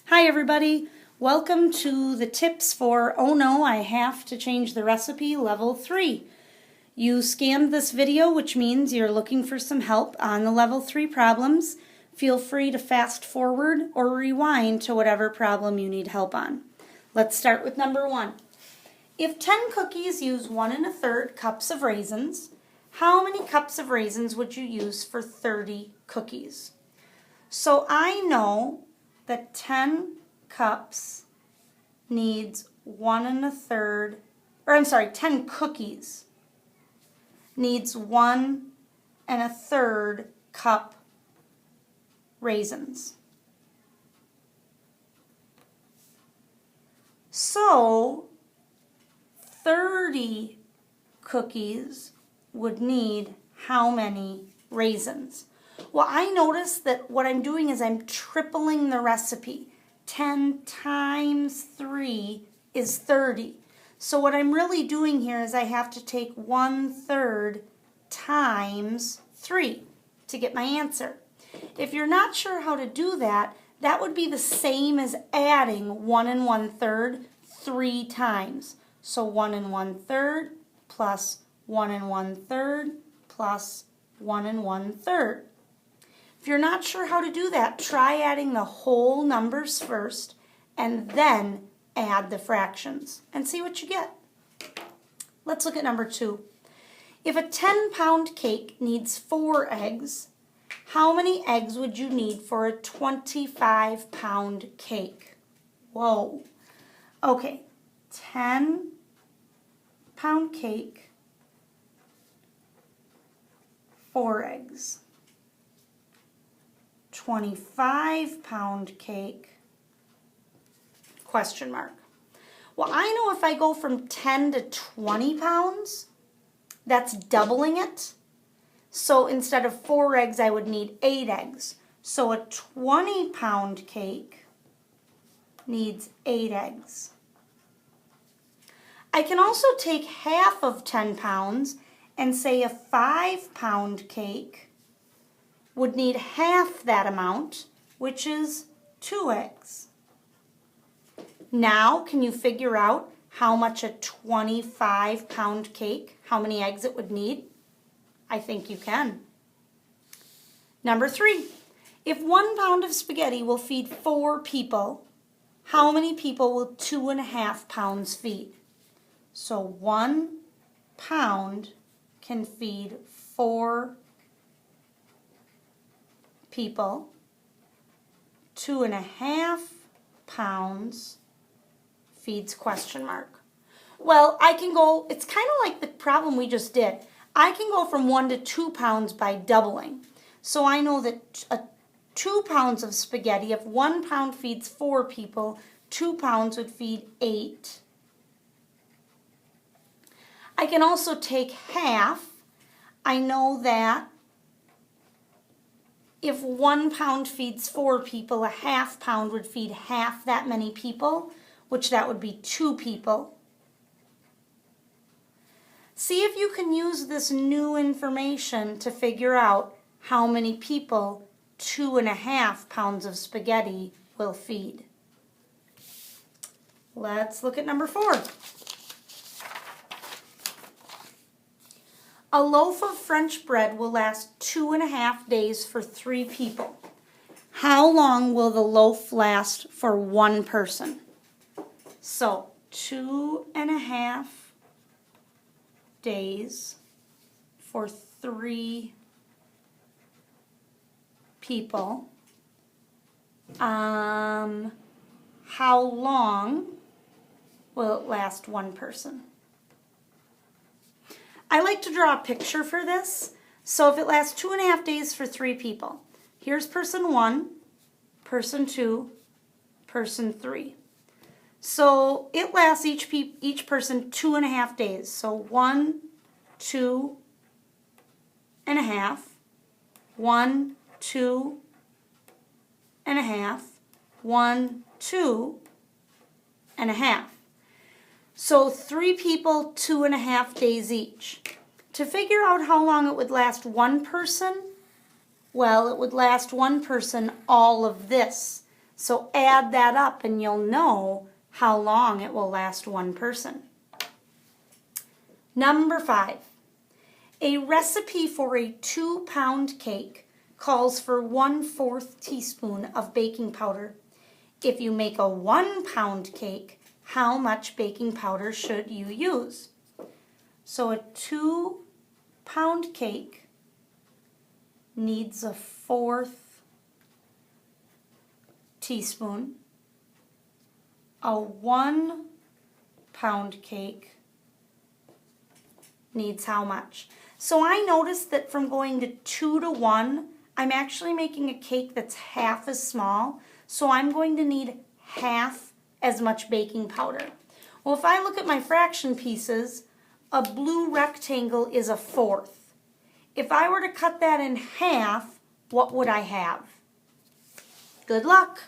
Hi everybody, welcome to the tips for Oh No, I Have to Change the Recipe Level 3. You scanned this video, which means you're looking for some help on the Level 3 problems. Feel free to fast forward or rewind to whatever problem you need help on. Let's start with number 1. If 10 cookies use 1 1/3 cups of raisins, how many cups of raisins would you use for 30 cookies? So I know that 10 cups needs 10 cookies needs 1 1/3 cup raisins. So 30 cookies would need how many raisins? Well, I noticed that what I'm doing is I'm tripling the recipe. 10 times 3 is 30. So what I'm really doing here is I have to take 1/3 times 3 to get my answer. If you're not sure how to do that, that would be the same as adding 1 1/3 3 times. So 1 1/3 plus 1 1/3 plus 1 1/3. If you're not sure how to do that, try adding the whole numbers first and then add the fractions and see what you get. Let's look at number 2. If a 10-pound cake needs 4 eggs, how many eggs would you need for a 25-pound cake? Whoa. Okay, 10-pound cake, 4 eggs. 25-pound cake, question mark. Well, I know if I go from 10 to 20 pounds, that's doubling it. So instead of 4 eggs, I would need 8 eggs. So a 20-pound cake needs 8 eggs. I can also take half of 10 pounds and say a 5-pound cake would need half that amount, which is 2 eggs. Now, can you figure out how much a 25-pound cake, how many eggs it would need? I think you can. Number 3, if 1 pound of spaghetti will feed 4 people, how many people will 2.5 pounds feed? So 1 pound can feed 4 people. 2.5 pounds feeds question mark. Well, I can go, it's kind of like the problem we just did. I can go from 1 to 2 pounds by doubling. So I know that 2 pounds of spaghetti, if 1 pound feeds 4 people, 2 pounds would feed 8. I can also take half. I know that if 1 pound feeds 4 people, a half pound would feed half that many people, which that would be 2 people. See if you can use this new information to figure out how many people 2.5 pounds of spaghetti will feed. Let's look at number 4. A loaf of French bread will last 2.5 days for 3 people. How long will the loaf last for 1 person? So 2.5 days for 3 people. How long will it last 1 person? I like to draw a picture for this. So if it lasts 2.5 days for 3 people, here's person 1, person 2, person 3. So it lasts each person 2.5 days. So 1, 2 and a half, 1, 2 and a half, 1, 2 and a half. So 3 people, 2.5 days each. To figure out how long it would last 1 person, well, it would last 1 person all of this. So add that up and you'll know how long it will last one person. Number 5. A recipe for a 2-pound cake calls for 1/4 teaspoon of baking powder. If you make a 1-pound cake, how much baking powder should you use? So a 2-pound cake needs a 1/4 teaspoon. A 1-pound cake needs how much? So I noticed that from going to 2 to 1, I'm actually making a cake that's half as small. So I'm going to need half as much baking powder. Well, if I look at my fraction pieces, a blue rectangle is a 1/4. If I were to cut that in half, what would I have? Good luck.